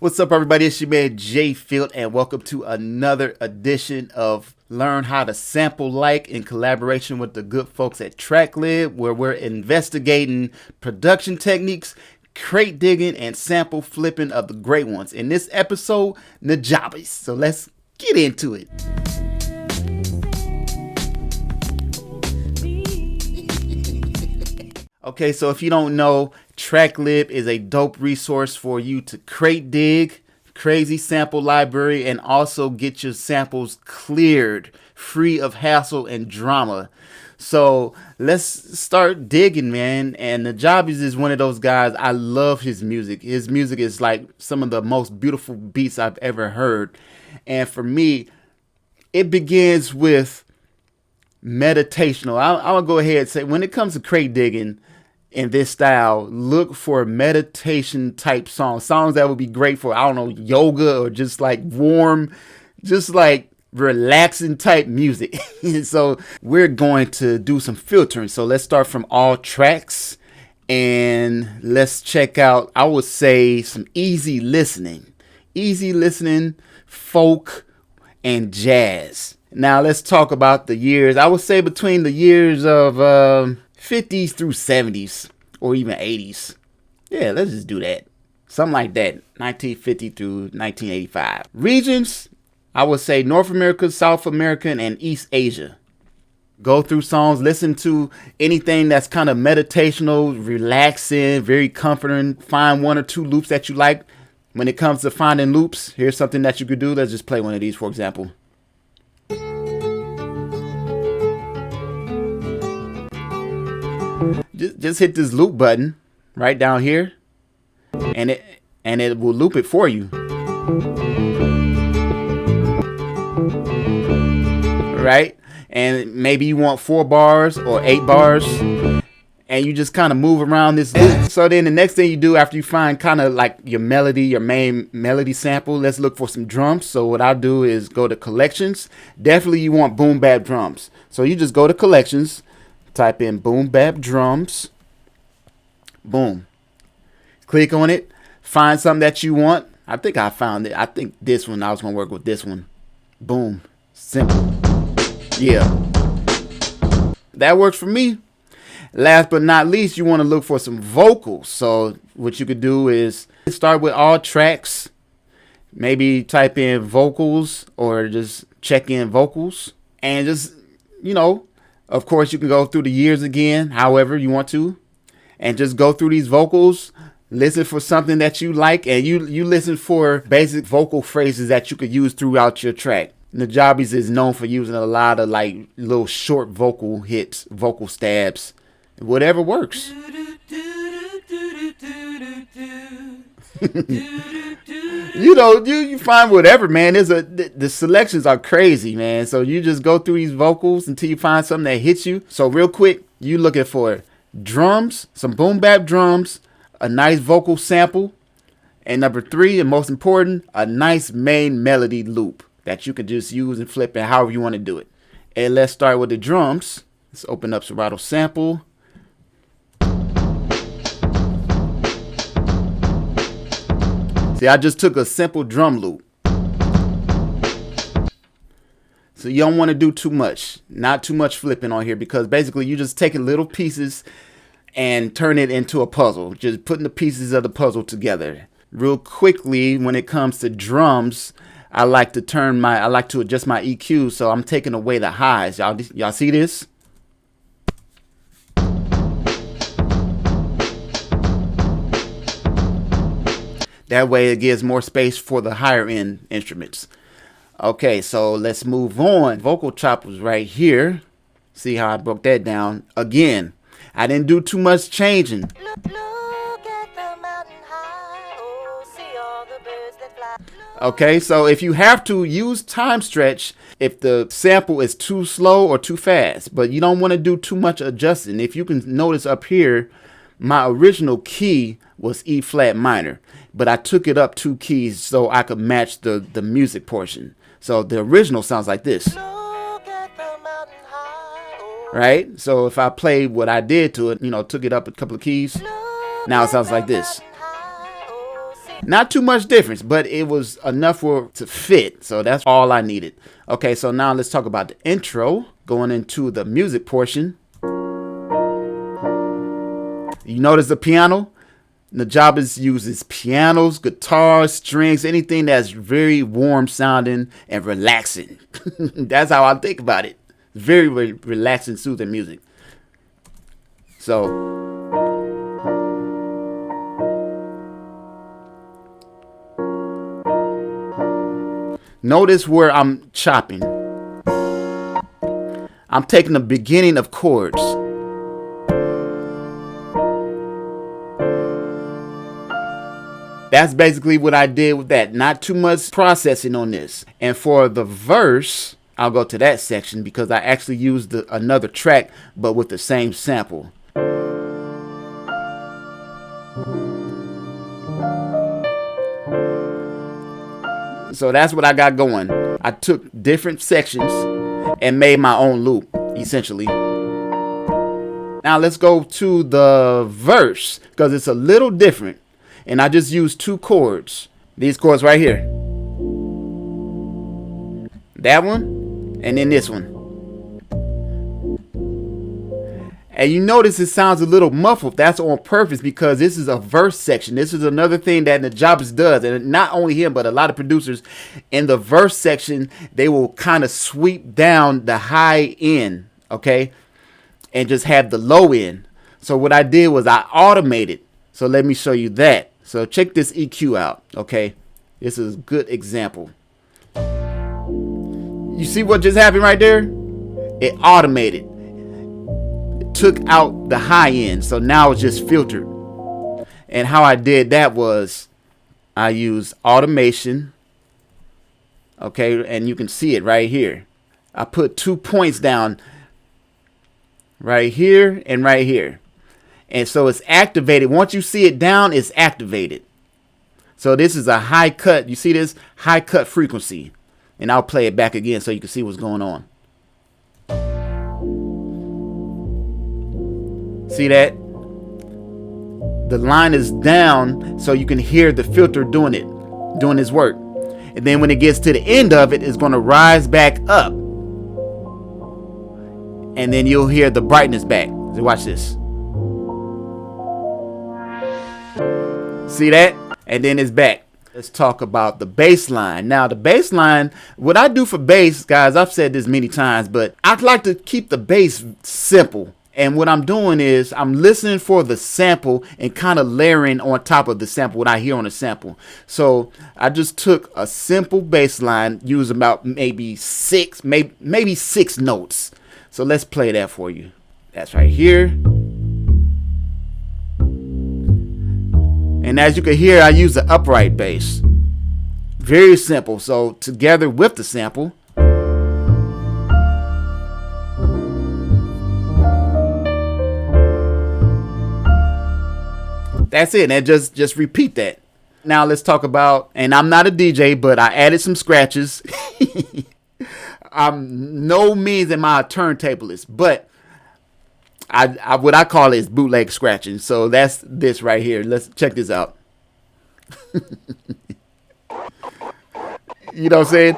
What's up, everybody? It's your man JFILT, and welcome to another edition of Learn How to Sample Like in collaboration with the good folks at Tracklib, where we're investigating production techniques, crate digging, and sample flipping of the great ones. In this episode, Nujabes. So let's get into it. Okay, so if you don't know, Tracklib is a dope resource for you to crate dig, crazy sample library, and also get your samples cleared, free of hassle and drama. So let's start digging, man. And Nujabes is one of those guys. I love his music. His music is like some of the most beautiful beats I've ever heard. And for me, it begins with meditational. I'll go ahead and say, when it comes to crate digging in this style, look for meditation type songs that would be great for, I don't know, yoga, or just like warm, just like relaxing type music. So we're going to do some filtering. So let's start from all tracks and let's check out, I would say, some easy listening, folk and jazz. Now let's talk about the years. I would say between the years of 50s through 70s or even 80s. Yeah, let's just do that. Something like that. 1950 through 1985. Regions, I would say North America, South America, and East Asia. Go through songs, listen to anything that's kind of meditational, relaxing, very comforting. Find one or two loops that you like. When it comes to finding loops, here's something that you could do. Let's just play one of these, for example. Just hit this loop button right down here, and it will loop it for you. Right? And maybe you want 4 bars or 8 bars, and you just kind of move around this loop. So then the next thing you do after you find kind of like your melody, your main melody sample, let's look for some drums. So what I'll do is go to collections. Definitely you want boom bap drums. So you just go to collections, type in boom bap drums, boom, click on it, find something that you want. I think I found it. I think this one, I was gonna work with this one. Boom, simple. Yeah, that works for me. Last but not least, you want to look for some vocals. So what you could do is start with all tracks, maybe type in vocals or just check in vocals, and just, of course, you can go through the years again, however you want to, and just go through these vocals, listen for something that you like, and you listen for basic vocal phrases that you could use throughout your track. Nujabes is known for using a lot of like little short vocal hits, vocal stabs, whatever works. You find whatever, man. The selections are crazy, man. So you just go through these vocals until you find something that hits you. So real quick, you looking for drums, some boom bap drums, a nice vocal sample, and number 3, and most important, a nice main melody loop that you can just use and flip it however you want to do it. And let's start with the drums. Let's open up Serato sample. See, I just took a simple drum loop. So you don't want to do too much. Not too much flipping on here, because basically you're just taking little pieces and turn it into a puzzle. Just putting the pieces of the puzzle together. Real quickly, when it comes to drums, I like to adjust my EQ, so I'm taking away the highs. Y'all see this? That way it gives more space for the higher end instruments. Okay, so let's move on. Vocal choppers right here. See how I broke that down? Again, I didn't do too much changing. Look at the mountain high. Oh, see all the birds that fly. Okay, so if you have to, use time stretch if the sample is too slow or too fast, but you don't want to do too much adjusting. If you can notice up here, my original key was E flat minor, but I took it up 2 keys so I could match the music portion. So the original sounds like this. Right? So if I play what I did to it, took it up a couple of keys, now it sounds like this. Not too much difference, but it was enough for to fit. So that's all I needed. Okay, so now let's talk about the intro. Going into the music portion. You notice the piano? Nujabes uses pianos, guitars, strings, anything that's very warm sounding and relaxing. That's how I think about it. Very, very relaxing, soothing music. So notice where I'm chopping. I'm taking the beginning of chords. That's basically what I did with that. Not too much processing on this. And for the verse, I'll go to that section because I actually used another track, but with the same sample. So that's what I got going. I took different sections and made my own loop, essentially. Now let's go to the verse because it's a little different. And I just used 2 chords. These chords right here. That one and then this one. And you notice it sounds a little muffled. That's on purpose because this is a verse section. This is another thing that Nujabes does. And not only him, but a lot of producers in the verse section, they will kind of sweep down the high end, okay? And just have the low end. So what I did was I automated. So let me show you that. So check this EQ out, okay? This is a good example. You see what just happened right there? It automated. It took out the high end, so now it's just filtered. And how I did that was I used automation, okay? And you can see it right here. I put 2 points down right here and right here. And so it's activated. Once you see it down, it's activated. So this is a high cut. You see this high cut frequency. And I'll play it back again so you can see what's going on. See that? The line is down so you can hear the filter doing its work. And then when it gets to the end of it, it's going to rise back up. And then you'll hear the brightness back. So watch this. See that? And then it's back. Let's talk about the bass line. Now the bass line, what I do for bass, guys, I've said this many times, but I'd like to keep the bass simple. And what I'm doing is I'm listening for the sample and kind of layering on top of the sample what I hear on the sample. So I just took a simple bass line, used about maybe 6 notes. So let's play that for you. That's right here. And as you can hear, I use the upright bass. Very simple. So together with the sample. That's it. And just repeat that. Now let's talk about, and I'm not a DJ, but I added some scratches. I'm no means am I a turntablist, but I what I call is bootleg scratching. So that's this right here. Let's check this out. You know what I'm saying?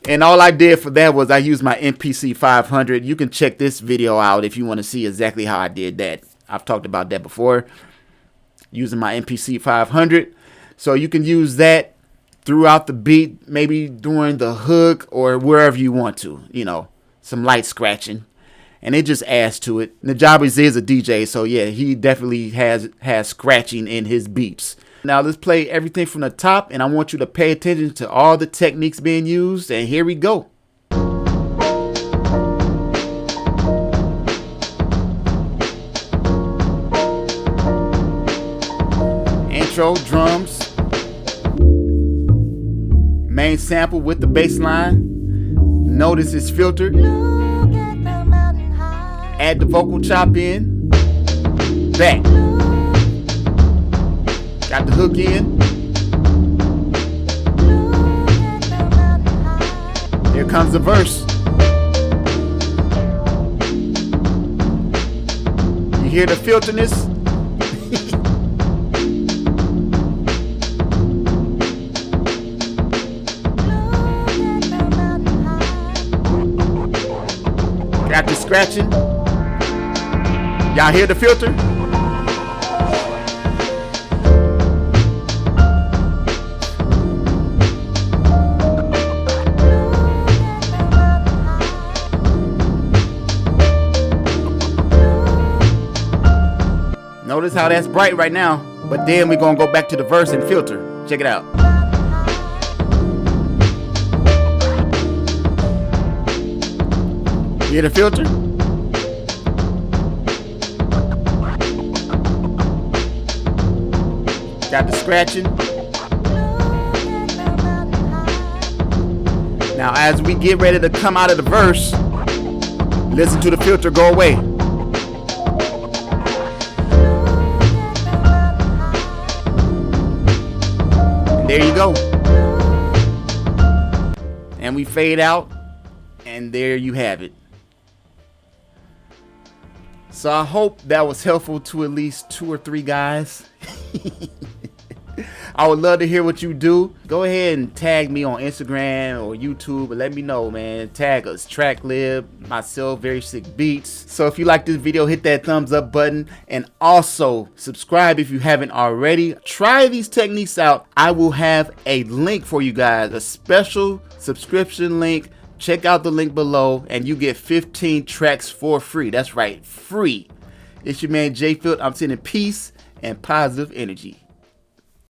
And all I did for that was I used my MPC 500. You can check this video out if you want to see exactly how I did that. I've talked about that before. Using my MPC 500. So you can use that throughout the beat, maybe during the hook or wherever you want to, you know, some light scratching. And it just adds to it. Nujabes is a DJ, so yeah, he definitely has scratching in his beats. Now let's play everything from the top, and I want you to pay attention to all the techniques being used, and here we go. Intro, drums, main sample with the bass line. Notice it's filtered. Add the vocal chop in. Back. Got the hook in. Here comes the verse. You hear the filterness? scratching. Y'all hear the filter? Notice how that's bright right now, but then we're gonna go back to the verse and filter. Check it out. Hear the filter? Got the scratching. Now as we get ready to come out of the verse, listen to the filter go away. And there you go. And we fade out, and there you have it. So I hope that was helpful to at least 2 or 3 guys. I would love to hear what you do. Go ahead and tag me on Instagram or YouTube and let me know, man. Tag us, Tracklib, myself, Very Sick Beats. So if you like this video, hit that thumbs up button and also subscribe if you haven't already. Try these techniques out. I will have a link for you guys, a special subscription link. Check out the link below and you get 15 tracks for free. That's right, free. It's your man JFILT. I'm sending peace and positive energy.